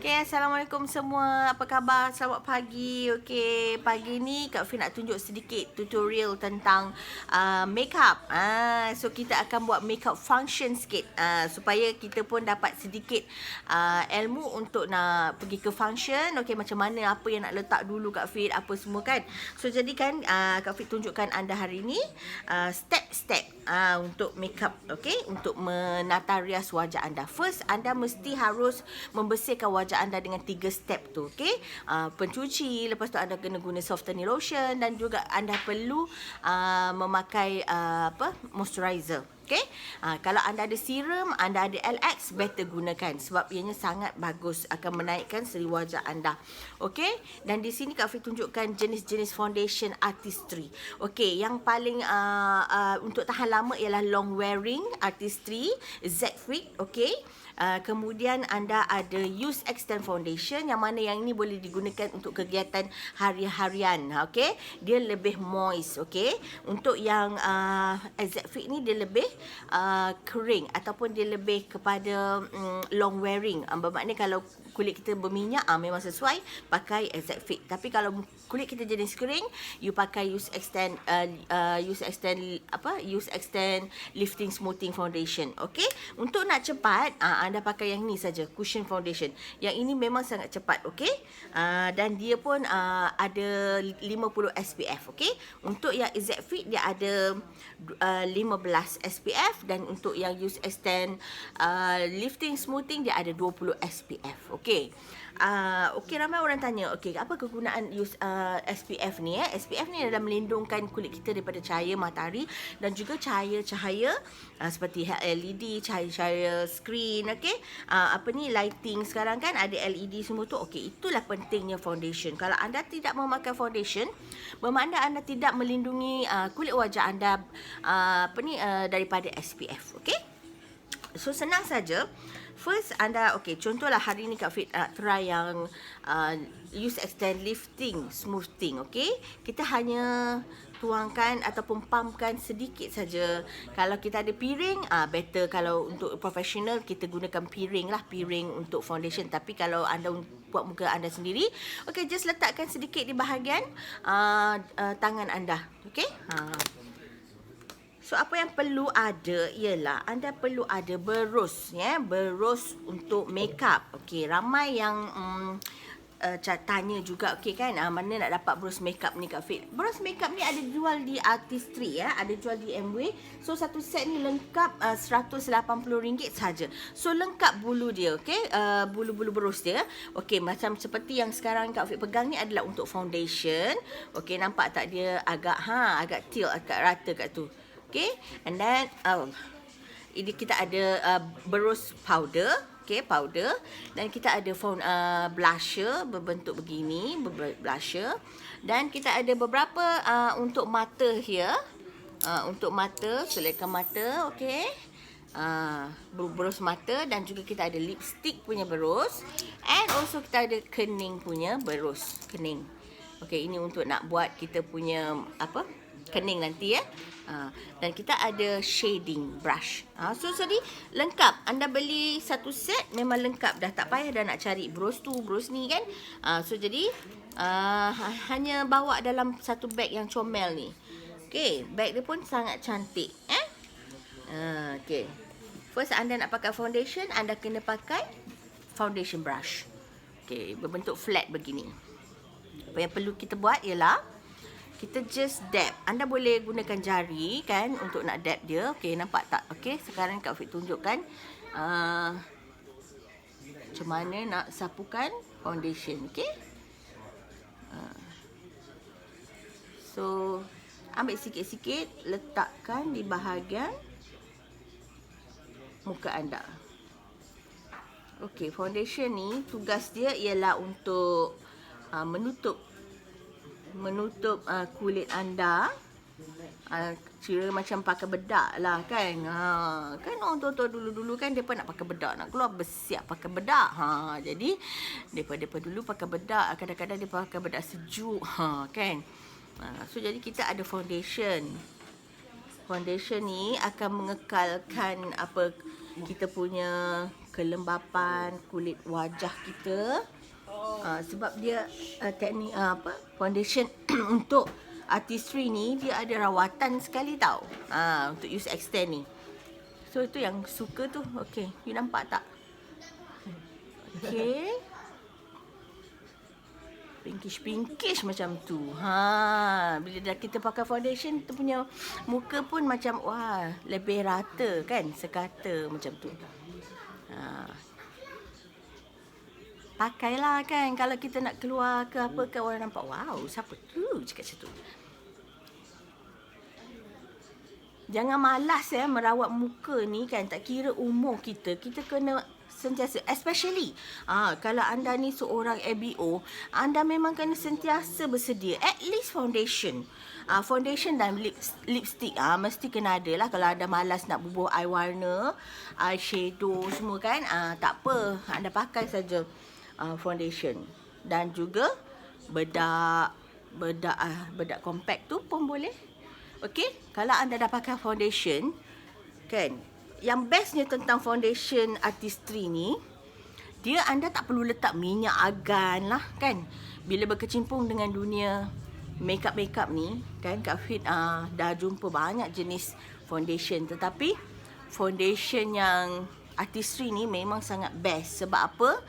Okay, Assalamualaikum semua. Apa khabar? Selamat pagi. Okay, pagi ni Kak Fin nak tunjuk sedikit tutorial tentang makeup. So kita akan buat makeup function sikit supaya kita pun dapat sedikit ilmu untuk nak pergi ke function. Okay, macam mana, apa yang nak letak dulu Kak Fin, apa semua kan. So jadi kan Kak Fin tunjukkan anda hari ni step-step untuk makeup. Okay, untuk menata rias wajah anda. First, anda mesti harus membersihkan wajah anda dengan 3 step tu, okey. Pencuci, lepas tu anda kena guna softening lotion dan juga anda perlu memakai moisturizer. Okey. Kalau anda ada serum, anda ada LX, better gunakan sebab ianya sangat bagus, akan menaikkan seri wajah anda. Okey. Dan di sini Kak Fi tunjukkan jenis-jenis foundation artistry. Okey, yang paling untuk tahan lama ialah long wearing artistry Z Fit, okey. Kemudian anda ada use extend foundation, yang mana yang ini boleh digunakan untuk kegiatan harian. Okey, dia lebih moist. Okey, untuk yang Z Fit ni dia lebih kering ataupun dia lebih kepada long wearing. Bermakna kalau kulit kita berminyak memang sesuai pakai Z Fit. Tapi kalau kulit kita jenis kering, you pakai use extend lifting smoothing foundation. Okey, untuk nak cepat anda pakai yang ni saja, cushion foundation. Yang ini memang sangat cepat, okey. Dan dia pun ada 50 SPF, okey. Untuk yang Z Fit dia ada 15 SPF, dan untuk yang use extend lifting smoothing dia ada 20 SPF, okey. Okey, ramai orang tanya, okey, apa kegunaan use SPF ni? SPF ni adalah melindungkan kulit kita daripada cahaya matahari dan juga cahaya-cahaya seperti LED, cahaya-cahaya skrin, okey. Lighting sekarang kan ada LED semua tu. Okey, itulah pentingnya foundation. Kalau anda tidak memakai foundation, bermakna anda tidak melindungi kulit wajah anda daripada SPF, okey. So senang saja. First anda, okey, contohlah hari ni Kak Fit try yang use extend lifting smoothing, okey. Kita hanya tuangkan ataupun pumpkan sedikit saja. Kalau kita ada piring, better. Kalau untuk profesional kita gunakan piring untuk foundation. Tapi kalau anda buat muka anda sendiri, okey, just letakkan sedikit di bahagian tangan anda, okey. So apa yang perlu ada ialah anda perlu ada berus, berus untuk makeup. Okey, ramai yang tanya juga, okey kan, mana nak dapat berus makeup ni Kak Fit. Berus makeup ni ada jual di Artistry, ada jual di Amway. So satu set ni lengkap RM180 saja. So lengkap bulu dia, okey, bulu-bulu berus dia. Okey, macam seperti yang sekarang Kak Fit pegang ni adalah untuk foundation. Okey, nampak tak dia agak teal, agak rata kat tu. Okay, and then ini kita ada berus powder, okay, powder, dan kita ada blusher berbentuk begini, blusher, dan kita ada beberapa untuk mata here, untuk mata, selekan mata, okay, berus mata, dan juga kita ada lipstick punya berus, and also kita ada kening punya berus, kening. Okay, ini untuk nak buat kita punya kening nanti ya. Dan kita ada shading brush. So jadi lengkap. Anda beli satu set memang lengkap dah, tak payah dah nak cari berus tu, berus ni kan. So jadi hanya bawa dalam satu beg yang comel ni. Okey, beg dia pun sangat cantik okey. First anda nak pakai foundation, anda kena pakai foundation brush. Okey, berbentuk flat begini. Apa yang perlu kita buat ialah kita just dab. Anda boleh gunakan jari kan untuk nak dab dia. Okey, nampak tak? Okey, sekarang Kak Fit tunjukkan macam mana nak sapukan foundation. Okey. So, ambil sikit-sikit, letakkan di bahagian muka anda. Okey, foundation ni tugas dia ialah untuk menutup kulit anda, kira macam pakai bedak lah kan. Kan orang tua-tua dulu-dulu kan depa nak pakai bedak, nak keluar bersiap pakai bedak. Jadi depa dulu pakai bedak, kadang-kadang dia pakai bedak sejuk kan. So jadi kita ada foundation. Foundation ni akan mengekalkan kita punya kelembapan kulit wajah kita. Sebab dia teknik foundation untuk artistry ni dia ada rawatan sekali tau. Untuk use extend ni. So itu yang suka tu. Okay, you nampak tak? Okay. Pinkish macam tu. Bila dah kita pakai foundation, kita punya muka pun macam wah, lebih rata kan, sekata macam tu. Pakailah kan kalau kita nak keluar ke apa ke, orang nampak wow, siapa tu cakap macam tu. Jangan malas merawat muka ni kan, tak kira umur kita kena sentiasa, especially kalau anda ni seorang ABO, anda memang kena sentiasa bersedia at least foundation. Foundation dan lipstick mesti kena ada lah. Kalau anda malas nak bubuh eye warna, eyeshadow semua kan, tak apa, anda pakai saja foundation. Dan juga bedak compact tu pun boleh. Okey, kalau anda dah pakai foundation kan, yang bestnya tentang foundation artistry ni, dia anda tak perlu letak minyak argan lah kan. Bila berkecimpung dengan dunia makeup ni kan, Kak Fit dah jumpa banyak jenis foundation. Tetapi foundation yang artistry ni memang sangat best. Sebab apa?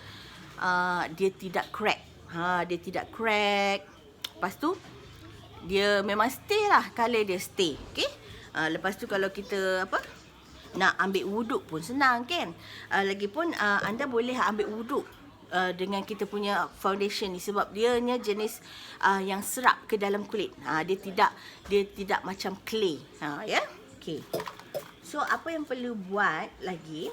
Dia tidak crack. Dia tidak crack. Lepas tu dia memang stay lah, colour dia stay. Okay? Lepas tu kalau kita nak ambil wuduk pun senang kan. Lagipun anda boleh ambil wuduk dengan kita punya foundation ni, sebab dia nya jenis yang serap ke dalam kulit. Dia tidak macam clay. Ya. Okey. So apa yang perlu buat lagi?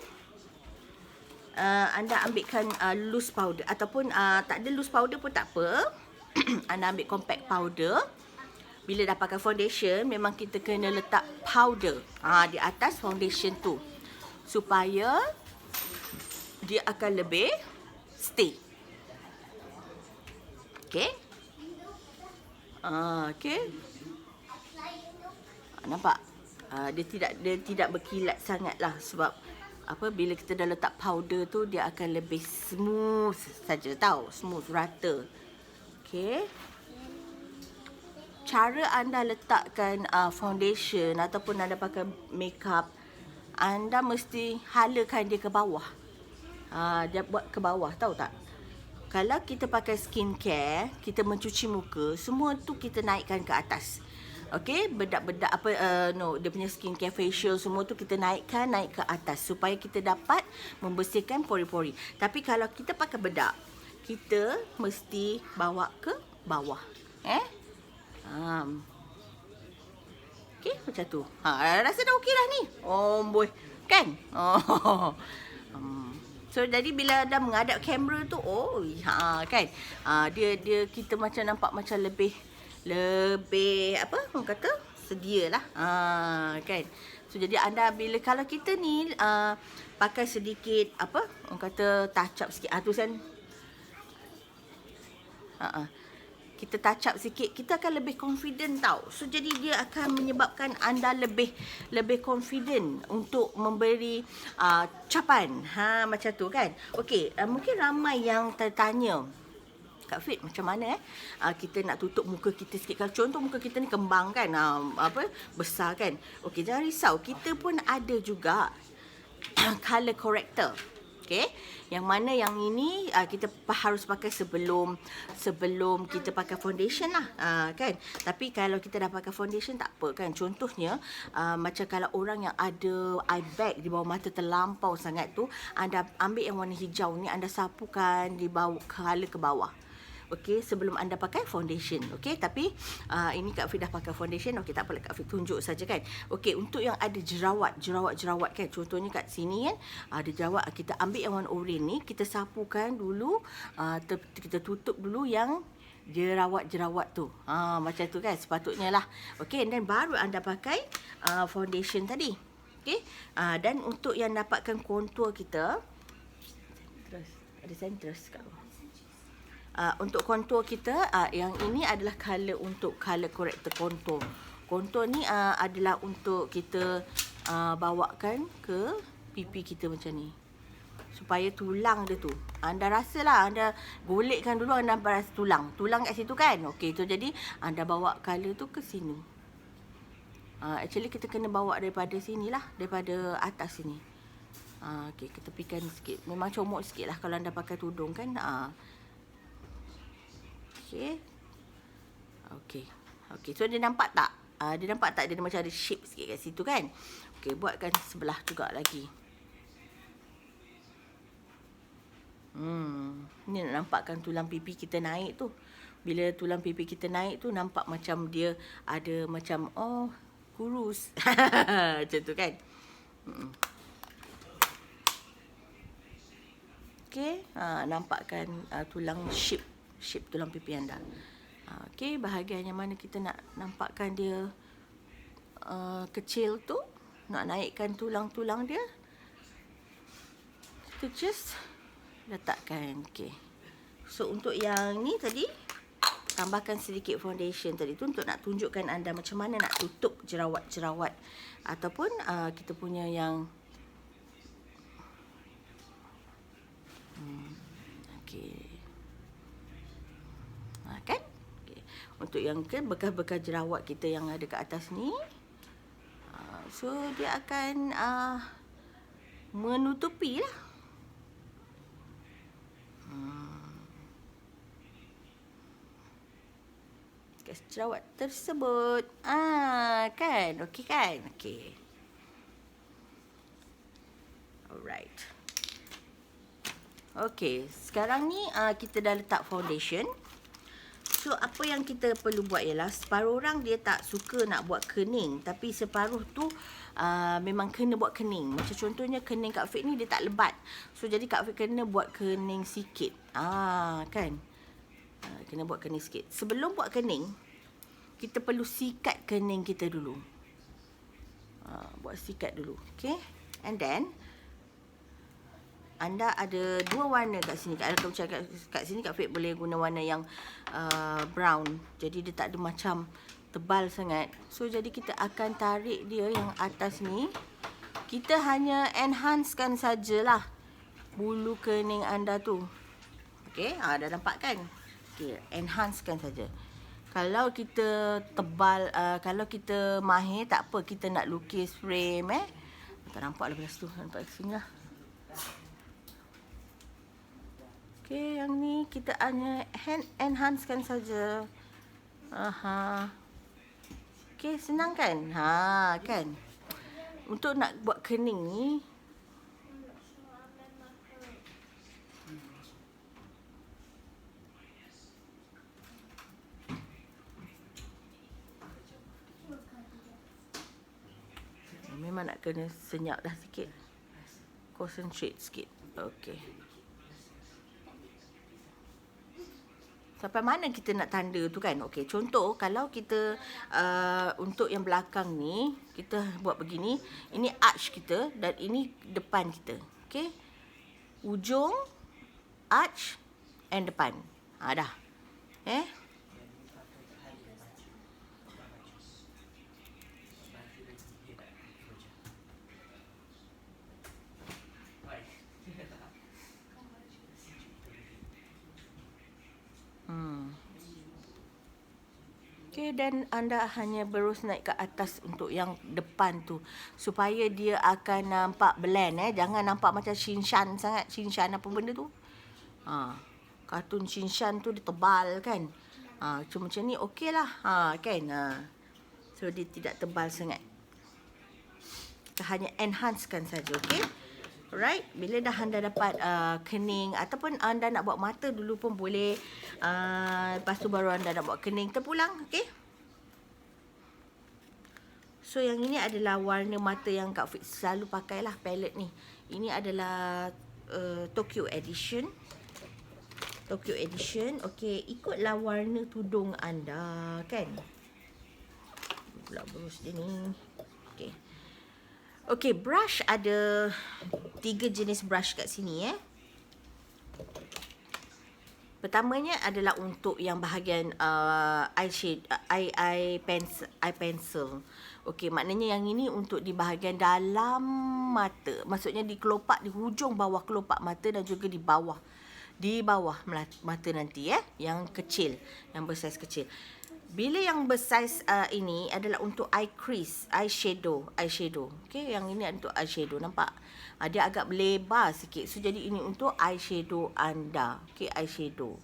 Anda ambilkan loose powder, ataupun tak ada loose powder pun tak apa. Anda ambil compact powder. Bila dah pakai foundation, memang kita kena letak powder di atas foundation tu, supaya dia akan lebih stay. Okay. Okay. Nampak? Dia tidak berkilat sangat lah. Sebab bila kita dah letak powder tu, dia akan lebih smooth saja tau. Smooth, rata. Okay. Cara anda letakkan foundation ataupun anda pakai makeup, anda mesti halakan dia ke bawah. Dia buat ke bawah, tahu tak? Kalau kita pakai skincare, kita mencuci muka, semua tu kita naikkan ke atas. Okey, bedak-bedak dia punya skincare facial semua tu kita naik ke atas supaya kita dapat membersihkan pori-pori. Tapi kalau kita pakai bedak, kita mesti bawa ke bawah. Okey, macam tu. Rasa dah okey dah ni. Oh boy, kan? So jadi bila dah menghadap kamera tu, kan? Dia kita macam nampak macam lebih orang kata sedialah. Kan? So jadi anda kalau kita ni pakai sedikit orang kata touch up sikit, tu kan. Kita touch up sikit, kita akan lebih confident tau. So jadi dia akan menyebabkan anda lebih confident untuk memberi capan. Macam tu kan. Okey, mungkin ramai yang tertanya, Kak Fit, macam mana kita nak tutup muka kita sikit. Kalau contoh muka kita ni kembang kan, besar kan. Okey, jangan risau, kita pun ada juga color corrector. Okay. Yang mana yang ini kita harus pakai sebelum kita pakai foundation lah, kan. Tapi kalau kita dah pakai foundation tak apa kan. Contohnya macam kalau orang yang ada eye bag di bawah mata terlampau sangat tu, anda ambil yang warna hijau ni, anda sapukan di bawah, ke bawah. Okey, sebelum anda pakai foundation. Okey, tapi ini Kak Fit dah pakai foundation. Okey, tak apalah, Kak Fit tunjuk saja kan. Okey, untuk yang ada jerawat kan. Contohnya kat sini kan, ada jerawat, kita ambil yang warna oranye ni, kita sapukan dulu, kita tutup dulu yang jerawat tu. Macam tu kan sepatutnya lah. Okey, dan baru anda pakai foundation tadi. Okey, dan untuk yang dapatkan kontur kita, ada centers kat bawah. Untuk kontur kita, yang ini adalah color untuk color corrector kontur. Kontur ni adalah untuk kita bawakan ke pipi kita macam ni. supaya tulang dia tu, anda rasalah, anda golekkan dulu, anda rasa tulang kat situ kan. Okey, tu jadi anda bawa color tu ke sini. Actually kita kena bawa daripada sini lah, daripada atas sini. Okey, kita tepikan sikit. Memang comot sikit lah kalau anda pakai tudung kan. Okey. Okey. Okey, so dia nampak tak? Dia nampak tak? Dia macam ada shape sikit kat situ kan. Okey, buatkan sebelah juga lagi. Ni nak nampakkan tulang pipi kita naik tu. Bila tulang pipi kita naik tu, nampak macam dia ada macam, kurus. Macam tu kan. Okey, nampakkan tulang shape tulang pipi anda. Okey, bahagian yang mana kita nak nampakkan dia kecil tu, nak naikkan tulang-tulang dia, kita just letakkan. Okey. So untuk yang ni tadi, tambahkan sedikit foundation tadi tu untuk nak tunjukkan anda macam mana nak tutup jerawat-jerawat ataupun kita punya yang okey. Kan? Okay. Untuk yang ke bekas-bekas jerawat kita yang ada kat atas ni, so dia akan menutupi lah. Jerawat tersebut. Kan? Okey kan? Okey. Alright. Okey, sekarang ni kita dah letak foundation. So apa yang kita perlu buat ialah, separuh orang dia tak suka nak buat kening, tapi separuh tu memang kena buat kening. Macam contohnya kening Kak Fik ni dia tak lebat. So jadi Kak Fik kena buat kening sikit. Kan? Kena buat kening sikit. Sebelum buat kening, kita perlu sikat kening kita dulu. Buat sikat dulu. Okay? And then anda ada dua warna kat sini. Kat sini Kak Fik boleh guna warna yang brown. Jadi dia tak ada macam tebal sangat. So jadi kita akan tarik dia yang atas ni. Kita hanya enhancekan sajalah bulu kening anda tu. Okey, dah nampak kan? Okey, enhancekan saja. Kalau kita tebal, kalau kita mahir, tak apa, kita nak lukis frame tak nampak lah belah situ. Nampak kat sini lah. Okey, yang ni kita hanya enhancekan saja. Okey, senang kan? Kan? Untuk nak buat kening ni, memang nak kena senyap dah sikit. Concentrate sikit. Okey. Sampai mana kita nak tanda tu kan? Okey, contoh kalau kita untuk yang belakang ni, kita buat begini. Ini arch kita dan ini depan kita. Okey. Ujung, arch and depan. Dah. Okey, dan anda hanya berus naik ke atas untuk yang depan tu supaya dia akan nampak blend. Jangan nampak macam Shinchan sangat. Shinchan apa benda tu? Kartun Shinchan tu dia tebal kan. Cuma macam ni okey lah. Kan? So dia tidak tebal sangat. Kita hanya enhancekan saja, okey? Alright, bila dah anda dapat kening ataupun anda nak buat mata dulu pun boleh. Lepas tu baru anda nak buat kening terpulang, okey? So yang ini adalah warna mata yang Kak Fik selalu pakailah, palette ni. Ini adalah Tokyo Edition. Tokyo Edition. Okey, ikutlah warna tudung anda, kan? Pula berus dia ni. Okey. Okey, brush ada 3 jenis brush kat sini. Pertamanya adalah untuk yang bahagian eye pencil. Okey, maknanya yang ini untuk di bahagian dalam mata. Maksudnya di kelopak, di hujung bawah kelopak mata dan juga di bawah. Di bawah mata nanti yang kecil, yang bersaiz kecil. Bila yang bersaiz ini adalah untuk eye crease, eyeshadow. Okey, yang ini untuk eyeshadow, nampak? Dia agak lebar sikit. So jadi ini untuk eyeshadow anda. Okey, eyeshadow.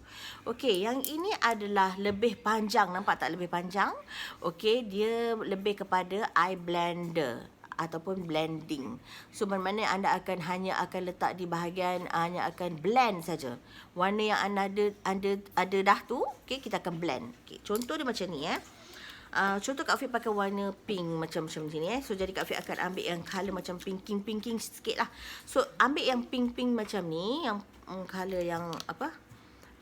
Okey, yang ini adalah lebih panjang, nampak tak lebih panjang? Okey, dia lebih kepada eye blender ataupun blending. So bermakna anda hanya akan letak di bahagian hanya akan blend saja. Warna yang anda dah tu, okey, kita akan blend. Okey, contoh dia macam ni contoh Kak Fik pakai warna pink macam ni So jadi Kak Fik akan ambil yang colour macam pinking sikit lah. So ambil yang pink macam ni, yang colour yang apa?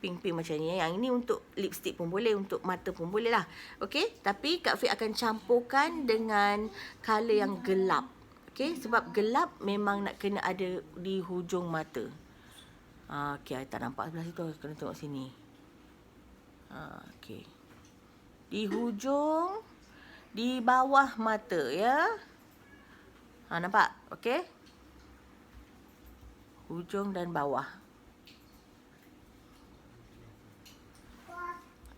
Pink macam ni. Yang ini untuk lipstick pun boleh, untuk mata pun boleh lah. Okey, tapi Kak Fik akan campurkan dengan colour yang gelap. Okey, sebab gelap memang nak kena ada di hujung mata. Okey, I tak nampak sebelah situ, kena tengok sini. Okey. Di hujung, di bawah mata ya. Nampak? Okey. Hujung dan bawah.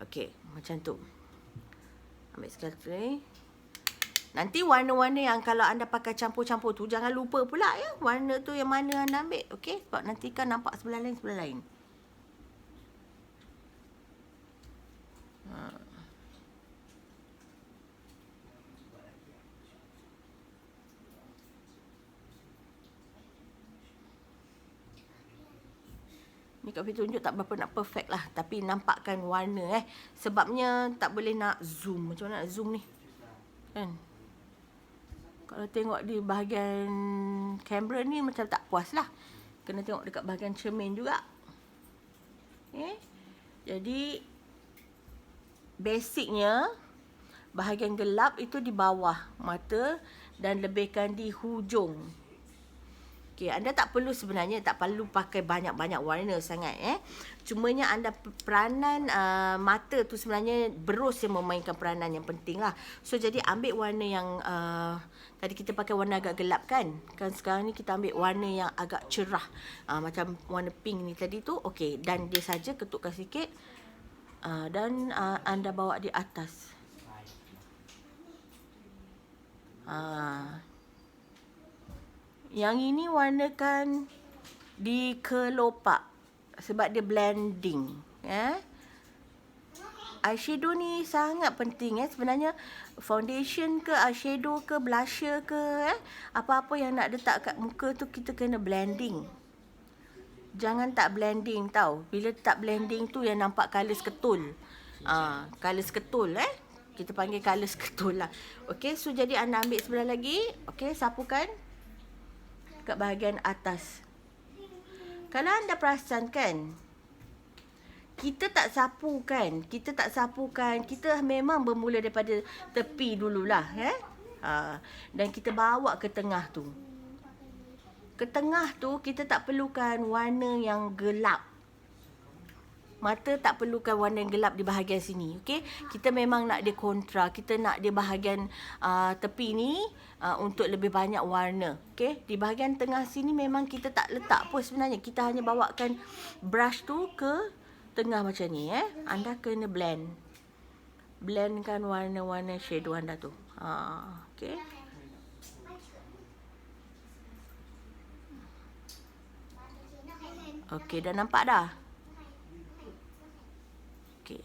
Okey, macam tu. Ambil sekali. Nanti warna-warna yang kalau anda pakai campur-campur tu, jangan lupa pula ya, warna tu yang mana anda ambil. Okey, sebab nanti kan nampak sebelah lain. Ni Kak Fik tunjuk tak berapa nak perfect lah. Tapi nampakkan warna Sebabnya tak boleh nak zoom. Macam mana nak zoom ni? Kan? Kalau tengok di bahagian kamera ni macam tak puas lah. Kena tengok dekat bahagian cermin juga. Okay. Jadi, basicnya, bahagian gelap itu di bawah mata dan lebihkan di hujung. Okey, anda tak perlu sebenarnya, tak perlu pakai banyak-banyak warna sangat Cumanya anda peranan mata tu sebenarnya berus yang memainkan peranan yang penting lah. So jadi ambil warna yang tadi kita pakai warna agak gelap kan. Kan sekarang ni kita ambil warna yang agak cerah. Macam warna pink ni tadi tu. Okey, dan dia saja ketukkan sikit. Dan anda bawa di atas. Yang ini warnakan di kelopak sebab dia blending. Eyeshadow ni sangat penting sebenarnya. Foundation ke, eyeshadow ke, blusher ke, apa-apa yang nak letak kat muka tu kita kena blending. Jangan tak blending tau. Bila tak blending tu yang nampak colour seketul. Colour seketul kita panggil colour seketul lah. Okey, so jadi anda ambil sebelah lagi. Okey, sapukan kat bahagian atas. Kalau anda perasan kan, kita tak sapukan. Kita memang bermula daripada tepi dululah dan kita bawa ke tengah tu. Ke tengah tu kita tak perlukan warna yang gelap. Mata tak perlukan warna yang gelap di bahagian sini. Okey, kita memang nak dia kontra. Kita nak dia bahagian tepi ni untuk lebih banyak warna. Okey, di bahagian tengah sini memang kita tak letak pun sebenarnya. Kita hanya bawakan brush tu ke tengah macam ni Anda kena blendkan warna-warna shadow anda tu. Okey. Okey, dah nampak dah? Okey.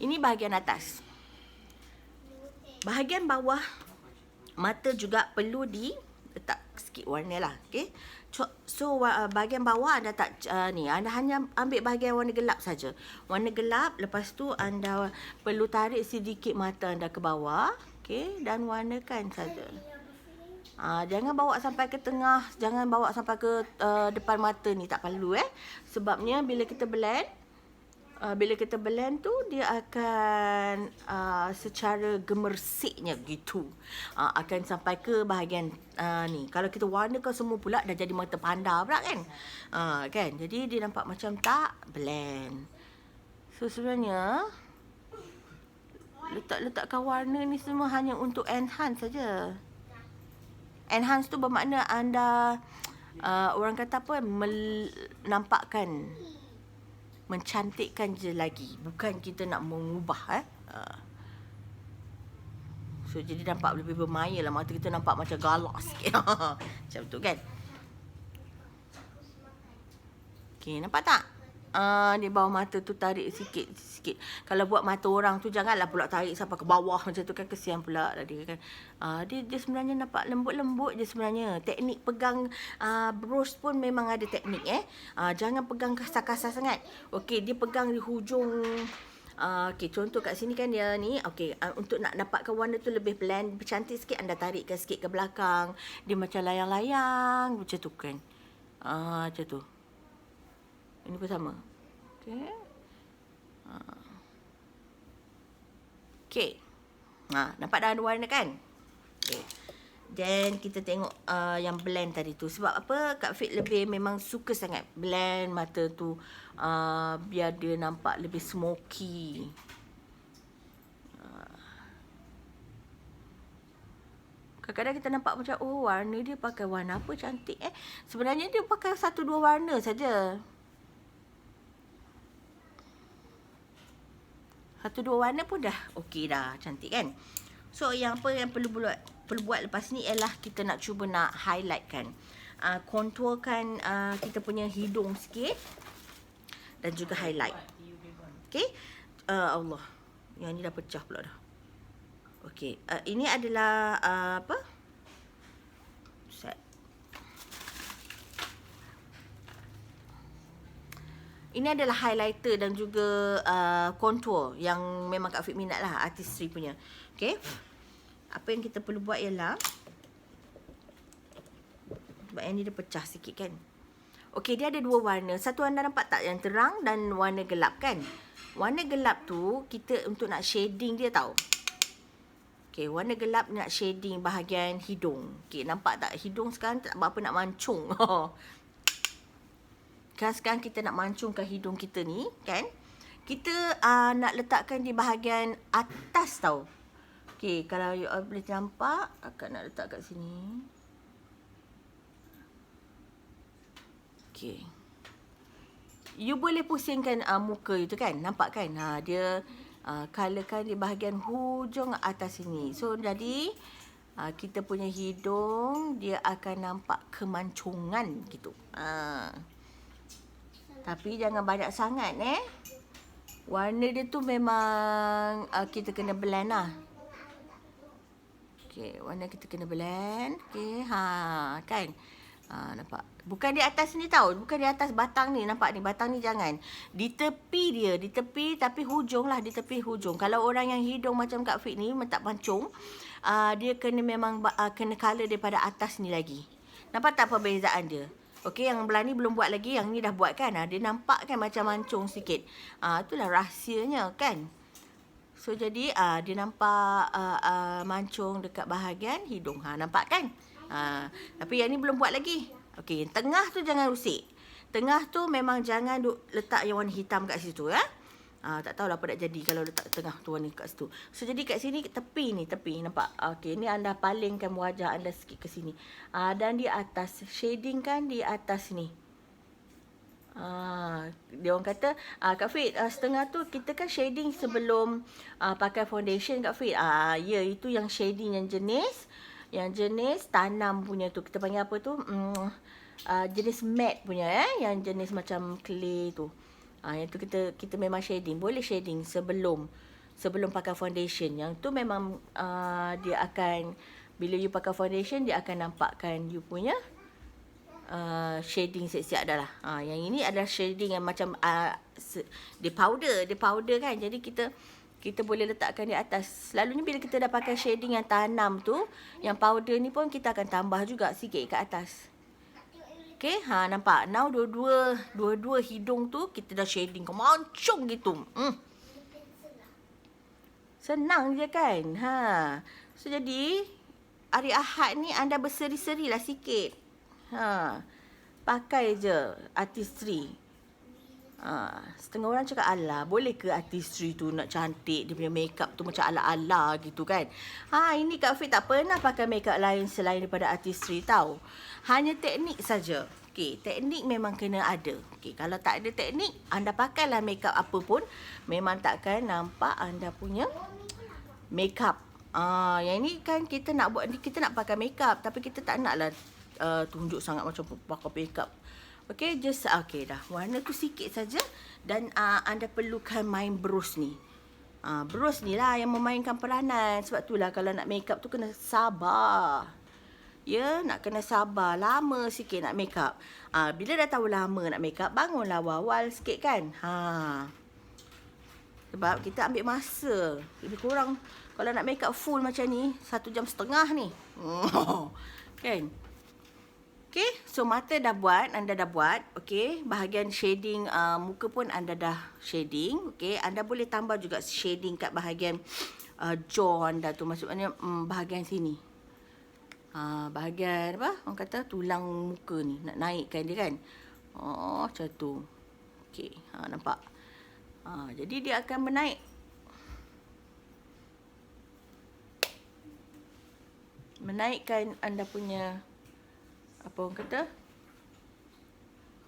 Ini bahagian atas. Bahagian bawah mata juga perlu diletak sikit warna lah. Okey. So bahagian bawah anda tak anda hanya ambil bahagian warna gelap saja. Warna gelap, lepas tu anda perlu tarik sedikit mata anda ke bawah. Okey, dan warnakan saja. Jangan bawa sampai ke tengah, jangan bawa sampai ke depan mata ni, tak perlu Sebabnya bila kita blend, bila kita blend tu dia akan secara gemersiknya gitu akan sampai ke bahagian ni. Kalau kita warnakan semua pula dah jadi mata panda pula kan. Kan? Jadi dia nampak macam tak blend. So sebenarnya letakkan warna ni semua hanya untuk enhance saja. Enhance tu bermakna anda orang kata apa, menampakkan, mencantikkan je lagi, bukan kita nak mengubah so jadi nampak lebih bermaya lah, mata kita nampak macam galak sikit macam tu kan. Okey, nampak tak? Di bawah mata tu tarik sikit. Kalau buat mata orang tu janganlah pula tarik sampai ke bawah macam tu kan, kesian pula dia kan. Dia sebenarnya nampak lembut-lembut je sebenarnya. Teknik pegang brush pun memang ada teknik jangan pegang kasar-kasar sangat. Okey, dia pegang di hujung. Okey, contoh kat sini kan dia ni. Okey, untuk nak dapatkan warna tu lebih blend, cantik sikit, anda tarikkan sikit ke belakang. Dia macam layang-layang macam tu kan. Macam tu. Ini pun sama. Okey. Okey. Nampak dah ada warna kan? Okey. Then kita tengok yang blend tadi tu. Sebab apa? Kak Fit lebih memang suka sangat blend mata tu. Biar dia nampak lebih smoky. Kadang-kadang kita nampak macam, oh warna dia pakai warna apa cantik Sebenarnya dia pakai 1-2 warna saja. 1-2 warna pun dah okey dah, cantik kan. So yang apa yang perlu buat lepas ni ialah kita nak cuba nak highlight kan, contourkan kita punya hidung sikit dan juga highlight. Okey, Allah, yang ni dah pecah pula dah. Okey, ini adalah apa, set. Ini adalah highlighter dan juga contour yang memang Kak Fit minat lah, artistry punya. Okay. Apa yang kita perlu buat ialah, sebab yang ni dia pecah sikit kan. Okay, dia ada 2 warna. Satu anda nampak tak yang terang dan warna gelap kan. Warna gelap tu kita untuk nak shading dia tau. Okay, warna gelap nak shading bahagian hidung. Okay, nampak tak hidung sekarang tak apa nak mancung. Kan sekarang kita nak mancungkan hidung kita ni kan. Kita nak letakkan di bahagian atas tau. Okey, kalau you all boleh nampak, akak nak letak kat sini. Okey. You boleh pusingkan muka itu kan, nampak kan? Dia colourkan di bahagian hujung atas sini. So jadi kita punya hidung dia akan nampak kemancongan gitu. Tapi jangan banyak sangat Warna dia tu memang kita kena blend lah. Okey, warna kita kena blend. Okey, kan. Nampak. Bukan di atas ni tau. Bukan di atas batang ni. Nampak ni, batang ni jangan. Di tepi dia. Di tepi tapi hujung lah. Di tepi hujung. Kalau orang yang hidung macam Kak Fit ni, tak pancung, dia kena memang kena colour daripada atas ni lagi. Nampak tak perbezaan dia? Okey, yang belah ni belum buat lagi. Yang ni dah buat kan. Dia nampak kan macam mancung sikit. Itulah rahsianya kan. So, jadi dia nampak mancung dekat bahagian hidung. Nampak kan? Tapi yang ni belum buat lagi. Okey, tengah tu jangan usik. Tengah tu memang jangan letak yang warna hitam kat situ. Tak tahulah apa nak jadi kalau letak tengah tu warna kat situ. So, jadi kat sini tepi ni, tepi. Nampak? Okey, ni anda palingkan wajah anda sikit ke sini. Dan di atas, shading kan di atas ni. Dia orang kata, Kak Fit, setengah tu kita kan shading sebelum pakai foundation Kak Fit. Ya, itu yang shading yang jenis tanam punya tu. Kita panggil apa tu? Jenis matte punya yang jenis macam clay tu. Yang tu kita memang shading. Boleh shading sebelum pakai foundation. Yang tu memang dia akan, bila you pakai foundation, dia akan nampakkan you punya shading siap-siap dah lah. Yang ini adalah shading yang macam dia powder kan. Jadi kita boleh letakkan di atas. Selalunya bila kita dah pakai shading yang tanam tu, yang powder ni pun kita akan tambah juga sikit ke atas. Okay, nampak? Now dua-dua hidung tu kita dah shading kemancung gitu. Senang je kan? So jadi hari Ahad ni anda berseri-serilah sikit. Pakai je artistry. Setengah orang cakap, alah, boleh ke artistry tu nak cantik, dia punya makeup tu macam ala-ala gitu kan. Ini Kak Fit tak pernah pakai makeup lain selain daripada artistry tau. Hanya teknik saja. Okey, teknik memang kena ada. Okey, kalau tak ada teknik, anda pakailah makeup apa pun, memang takkan nampak anda punya makeup. Yang ni kan kita nak pakai makeup, tapi kita tak naklah tunjuk sangat macam pakai makeup. Okey, okey dah. Warna tu sikit saja dan anda perlukan main brush ni. Brush ni lah yang memainkan peranan. Sebab itulah kalau nak makeup tu kena sabar. Ya, nak kena sabar. Lama sikit nak makeup. Bila dah tahu lama nak makeup, bangunlah awal-awal sikit kan. Sebab kita ambil masa. Lebih kurang kalau nak makeup full macam ni, 1.5 jam ni. Kan? Okay, so mata dah buat, anda dah buat. Okay, bahagian shading muka pun anda dah shading. Okay, anda boleh tambah juga shading kat bahagian jaw anda tu. Maksudnya bahagian sini. Bahagian apa? Orang kata tulang muka ni. Nak naikkan dia kan. Macam tu. Okay, nampak? Jadi dia akan menaik. Menaikkan anda punya apa orang kata?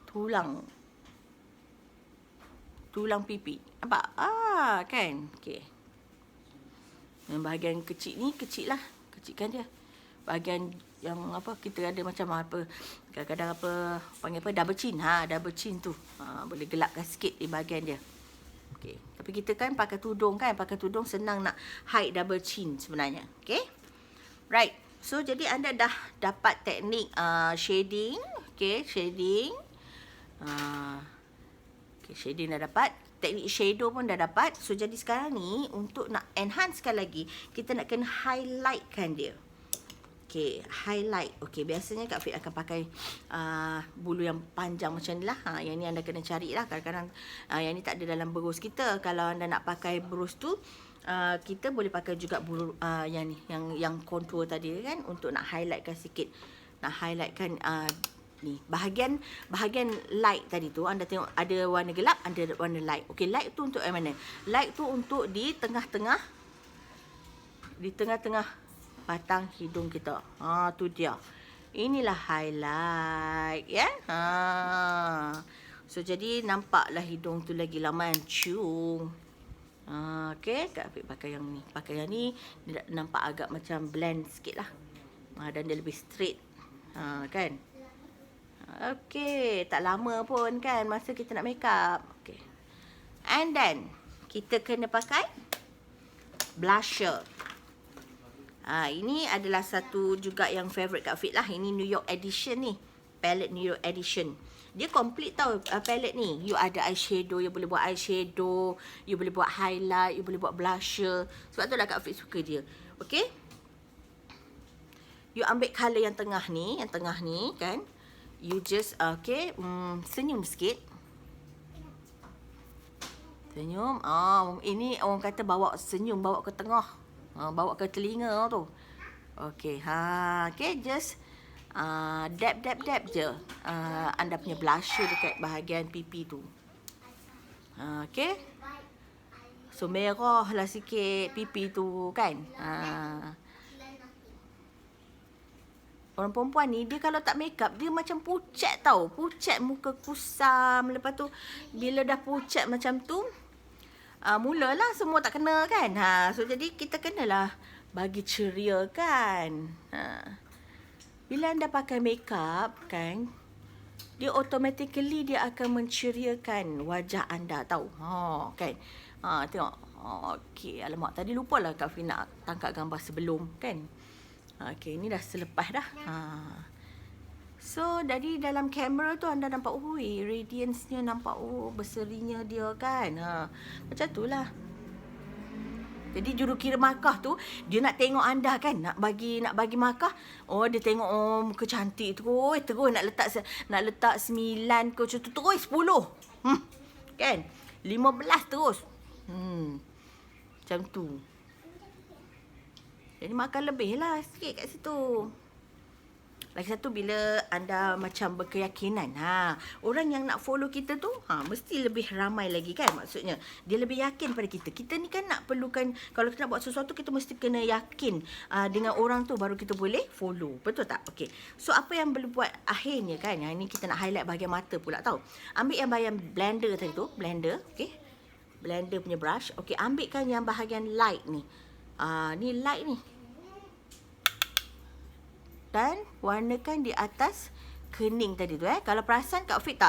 Tulang pipi. Nampak? Kan? Okey. Yang bahagian kecil ni, kecil lah. Kecilkan dia. Bahagian yang apa, kita ada macam apa, kadang-kadang apa, panggil apa, double chin. Double chin tu. Boleh gelapkan sikit di bahagian dia. Okey. Tapi kita kan pakai tudung kan. Pakai tudung senang nak hide double chin sebenarnya. Okey? Right. So, jadi anda dah dapat teknik shading. Okay, shading. Okay, shading dah dapat. Teknik shadow pun dah dapat. So, jadi sekarang ni, untuk nak enhancekan lagi, kita nak kena highlightkan dia. Okay, highlight. Okay, biasanya Kak Fit akan pakai bulu yang panjang macam ni lah. Yang ni anda kena cari lah. Kadang-kadang yang ni tak ada dalam berus kita. Kalau anda nak pakai berus tu, kita boleh pakai juga bulu yang ni, yang contour tadi kan, untuk nak highlightkan sikit, nak highlightkan ni bahagian light tadi tu. Anda tengok ada warna gelap, ada warna light. Okey, light tu untuk yang mana? Light tu untuk di tengah-tengah batang hidung kita. Tu dia. Inilah highlight ya. So jadi nampaklah hidung tu lagi mancung. Okay, Kak Afif pakai yang ni. Pakai yang ni, dia nampak agak macam blend sikit lah. Dan dia lebih straight. Kan? Okay, tak lama pun kan masa kita nak make up. Okay. And then, kita kena pakai blusher. Ini adalah satu juga yang favourite Kak Afif lah. Ini New York Edition ni. Palette New York Edition. Dia complete tau palette ni. You ada eyeshadow, you boleh buat eyeshadow, you boleh buat highlight, you boleh buat blusher. Sebab tu lah Kak Fit suka dia. Okay? You ambil colour yang tengah ni kan. You just, okay, senyum sikit. Senyum. Ini orang kata bawa senyum, bawa ke tengah. Bawa ke telinga tu. Okay, okay, just dab je anda punya blusher dekat bahagian pipi tu. Okay. So merah lah sikit pipi tu kan. Orang perempuan ni dia kalau tak make up dia macam pucat tau. Pucat, muka kusam. Lepas tu bila dah pucat macam tu, mulalah semua tak kena kan. So jadi kita kenalah bagi ceria kan. Bila anda pakai makeup kan, dia automatically dia akan menceriakan wajah anda tau. Kan. Tengok. Okey, alamak tadi lupalah Kak Fina nak tangkap gambar sebelum kan. Okey, ini dah selepas dah. So, dari dalam kamera tu anda nampak, radiance-nya nampak, berserinya dia kan. Macam tu lah. Jadi jurukira markah tu dia nak tengok anda kan, nak bagi markah. Oh dia tengok muka cantik tu, terus nak letak 9 ke macam tu, terus 10. Kan? 15 terus. Macam tu. Jadi makan lebih lah sikit kat situ. Lagi satu, bila anda macam berkeyakinan, orang yang nak follow kita tu, mesti lebih ramai lagi kan, maksudnya. Dia lebih yakin pada kita. Kita ni kan nak perlukan, kalau kita nak buat sesuatu, kita mesti kena yakin dengan orang tu, baru kita boleh follow. Betul tak? Okey. So, apa yang boleh buat akhirnya kan, ni kita nak highlight bahagian mata pula tau. Ambil yang bahagian blender tadi tu, blender, okey. Blender punya brush. Okey, ambilkan yang bahagian light ni. Ni light ni. Dan warnakan di atas kening tadi tu. Kalau perasan Kak Fit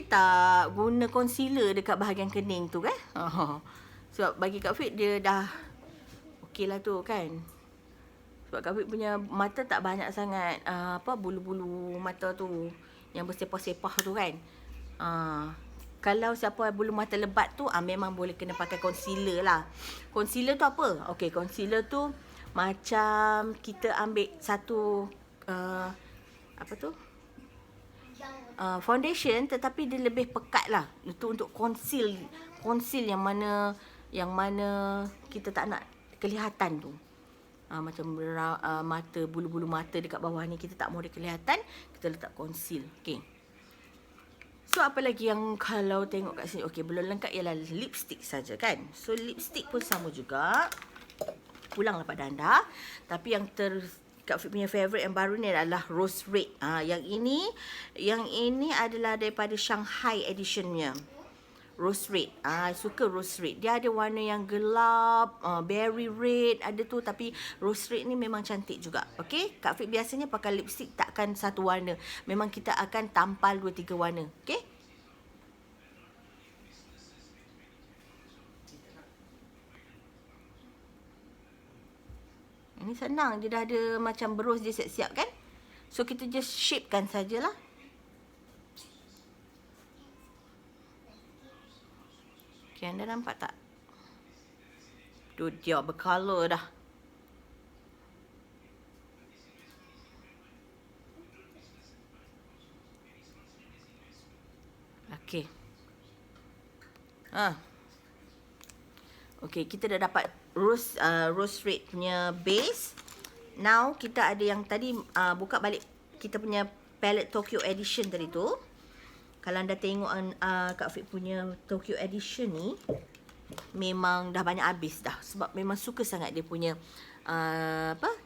tak guna concealer dekat bahagian kening tu kan. Sebab bagi Kak Fit dia dah okey lah tu kan. Sebab Kak Fit punya mata tak banyak sangat bulu-bulu mata tu yang bersepah-sepah tu kan. Kalau siapa bulu mata lebat tu, memang boleh kena pakai concealer lah. Concealer tu apa? Okey, concealer tu macam kita ambil satu foundation, tetapi dia lebih pekat lah. Itu untuk conceal yang mana kita tak nak kelihatan tu. Macam mata, bulu-bulu mata dekat bawah ni kita tak mahu dia kelihatan, kita letak conceal. Okey. So apa lagi yang kalau tengok kat sini, okey, belum lengkap ialah lipstick saja kan. So lipstick pun sama juga. Pulanglah pada anda. Tapi yang Kak Fit punya favourite yang baru ni adalah Rose Red. Yang ini adalah daripada Shanghai editionnya. Rose Red. Suka Rose Red. Dia ada warna yang gelap, berry red ada tu, tapi Rose Red ni memang cantik juga. Okey, Kak Fit biasanya pakai lipstick takkan satu warna. Memang kita akan tampal 2-3 warna. Okey? Ini senang, dia dah ada macam berus dia siap-siap kan. So kita just shapekan sajalah. Okay, anda nampak tak? Tu dia bercolor dah. Okay. Okay, kita dah dapat rose red punya base. Now kita ada yang tadi, buka balik kita punya palette Tokyo Edition tadi tu. Kalau anda tengok Kak Fit punya Tokyo Edition ni, memang dah banyak habis dah. Sebab memang suka sangat dia punya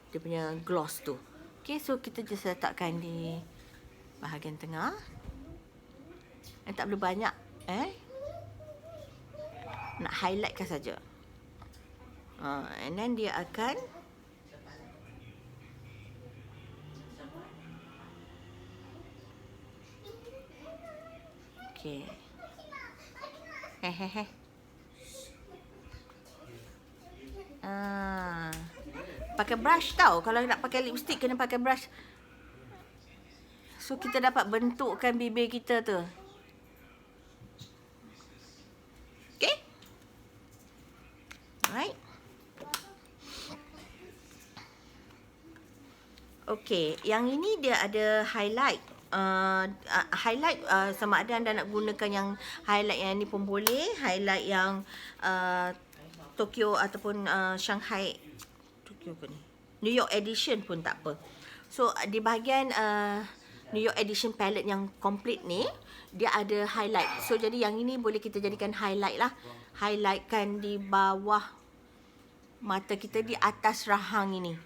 dia punya gloss tu. Okay, so kita just letakkan di bahagian tengah. Tak perlu banyak. Nak highlightkan saja. And then dia akan okay. Pakai brush tau. Kalau nak pakai lipstick kena pakai brush. So kita dapat bentukkan bibir kita tu. Okay. Alright. Okay, yang ini dia ada highlight. Highlight sama ada anda nak gunakan yang highlight yang ni pun boleh. Highlight yang Tokyo ataupun Shanghai, Tokyo ke ni, New York Edition pun tak apa. So di bahagian New York Edition palette yang complete ni, dia ada highlight. So jadi yang ini boleh kita jadikan highlight lah. Highlightkan di bawah mata kita, di atas rahang ini.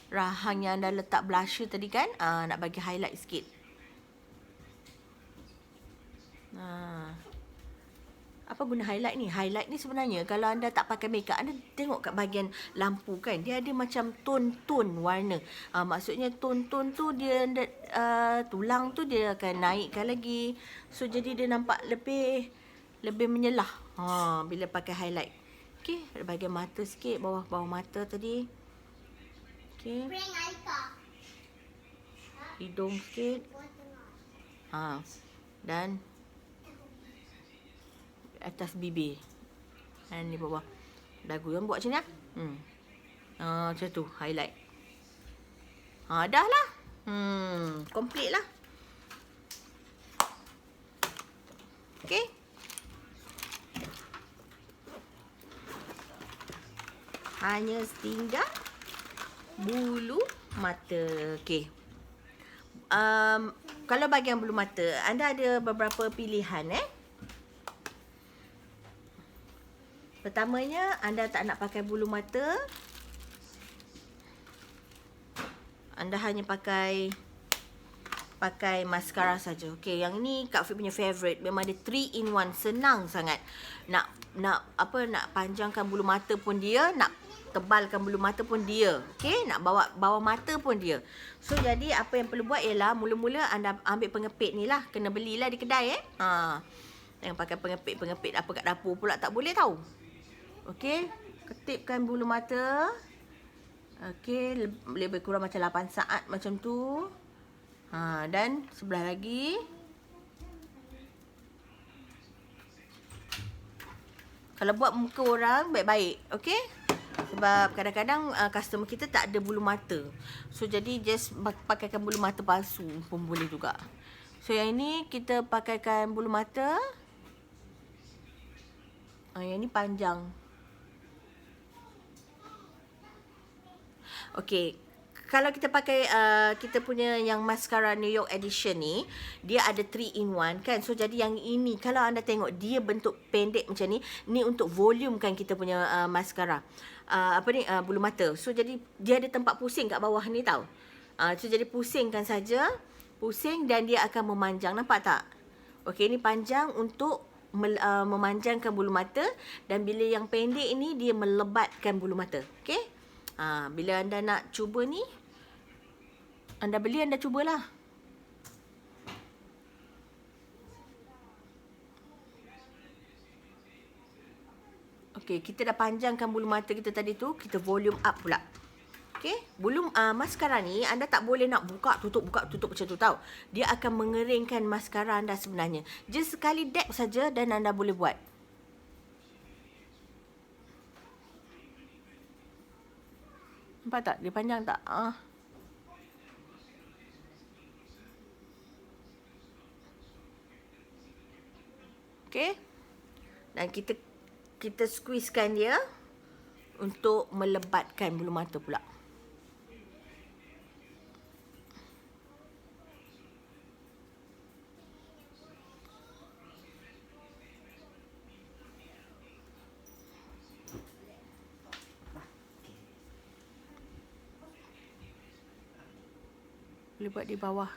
Rahang yang anda letak blusher tadi kan, nak bagi highlight sikit. Apa guna highlight ni? Highlight ni sebenarnya kalau anda tak pakai makeup, anda tengok kat bahagian lampu kan, dia ada macam tone-tone warna. Maksudnya tone-tone tu dia tulang tu dia akan naikkan lagi. So jadi dia nampak lebih menyelah bila pakai highlight. Okey, bahagian mata sikit, bawah mata tadi. Okey. Hidung sikit. Dan atas bibir. Dan di bawah. Dagu yang buat macam ni lah. Macam tu, highlight. Dah lah. Complete lah. Okay. Hanya tinggal bulu mata. Okay. Kalau bahagian bulu mata, anda ada beberapa pilihan. Pertamanya, anda tak nak pakai bulu mata. Anda hanya pakai maskara saja. Okay, yang ni Kak Fik punya favourite. Memang dia 3 in 1. Senang sangat. Nak panjangkan bulu mata pun dia, nak tebalkan bulu mata pun dia. Okay, nak bawa bawah mata pun dia. So, jadi apa yang perlu buat ialah mula-mula anda ambil pengepit ni lah. Kena belilah di kedai. Jangan pakai pengepit apa kat dapur pula, tak boleh tau. Okay, ketipkan bulu mata. Okay, lebih kurang macam 8 saat macam tu. Dan sebelah lagi. Kalau buat muka orang, baik-baik. Okay. Sebab kadang-kadang customer kita tak ada bulu mata. So, jadi just pakaikan bulu mata palsu pun boleh juga. So, yang ini kita pakaikan bulu mata. Yang ini panjang. Okay. Kalau kita pakai kita punya yang maskara New York edition ni, dia ada 3 in 1 kan. So jadi yang ini kalau anda tengok dia bentuk pendek macam ni untuk volumekan kita punya maskara. Bulu mata. So jadi dia ada tempat pusing kat bawah ni tau. So jadi pusingkan saja. Pusing dan dia akan memanjang. Nampak tak? Okey, ni panjang untuk memanjangkan bulu mata, dan bila yang pendek ni dia melebatkan bulu mata. Okey? Bila anda nak cuba ni, anda beli, anda cubalah. Okey, kita dah panjangkan bulu mata kita tadi tu, kita volume up pula. Okey, bulu maskara ni anda tak boleh nak buka tutup macam tu tau. Dia akan mengeringkan maskara anda sebenarnya. Just sekali dab saja dan anda boleh buat. Nampak tak? Dia panjang tak? Okey. Dan kita squeezekan dia untuk melebatkan bulu mata pula. Boleh buat di bawah.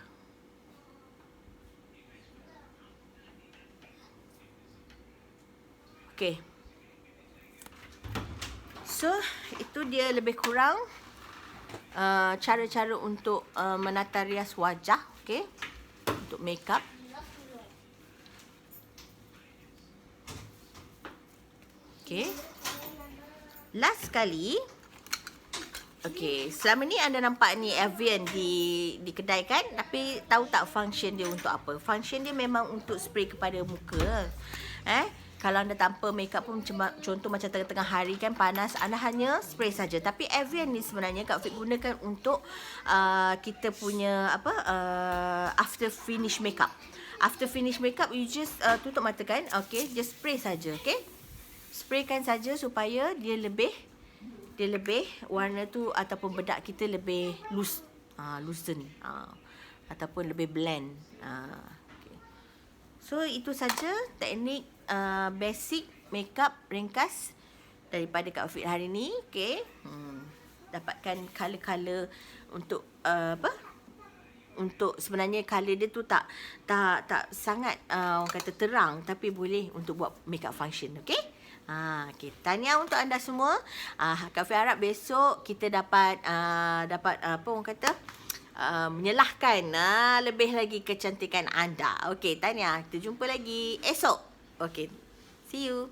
Okey. So, itu dia lebih kurang cara-cara untuk menata rias wajah. Okey. Untuk makeup. Okey. Last sekali. Okey, selama ni anda nampak ni Evian di kedai kan, tapi tahu tak function dia untuk apa? Function dia memang untuk spray kepada muka. Kalau anda tanpa makeup pun, contoh macam tengah-tengah hari kan panas, anda hanya spray saja. Tapi Evian ni sebenarnya Kak Fik gunakan untuk kita punya after finish makeup. After finish makeup, you just tutup mata kan. Okey, just spray saja. Okey, spraykan saja supaya dia lebih warna tu ataupun bedak kita lebih loosen ataupun lebih blend. Okay. So itu saja teknik basic makeup ringkas daripada Kak Fik hari ni. Okay. Dapatkan color-color untuk untuk sebenarnya color dia tu tak sangat orang kata terang, tapi boleh untuk buat makeup function. Okay. Okay. Tahniah untuk anda semua. Kak Fik harap besok kita dapat apa orang kata menyelahkan lebih lagi kecantikan anda. Okay, tahniah. Kita jumpa lagi esok. Okay. See you.